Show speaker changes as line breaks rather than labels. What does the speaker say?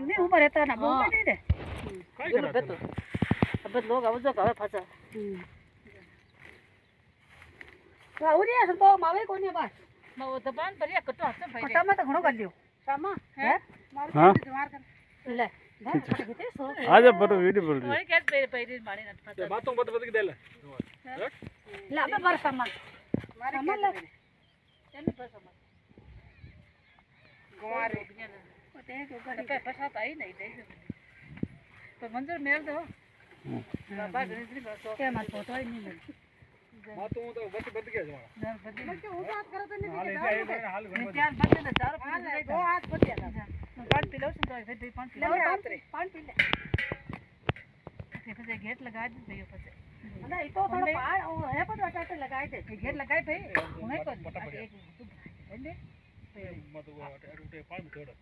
नहीं ऊपर रहता ना वो नहीं दे
काय करत
अब लोग आवाज का फसा राहुरी है तो मावे कोनी बस मैं वो दबान पर या कटो हाथ भाई कटा में तो घणो कर लियो सामा है
हाँ
मार कर ले
आज बरो वीडियो बोल रही
तुम्हारी कैसे पेरे पेरे मारे ना फसा
बातों बत बत के देले
ले अब बार सामान सामान ले चल बस सामान गुमारे होते हैं तो घर पे फसाता ही नहीं दे तो मंजर मेल दो बाबा गणेश जी बस के मत फोटो ही नहीं मिल
बातों तो बत के जमा
मैं क्यों बात करो तो
हाल
नहीं
ऐसे हाल
चार बच्चे ने चार दो हाथ बच्चे था पान पी लो तो फिर पान पी लो पान पी ले फिर गेट लगा दे भैया फिर अरे तो थोड़ा पार है पर अटाटे लगाए थे गेट लगाए थे उन्हें कर एक तो मत वो अटे पान थोड़ा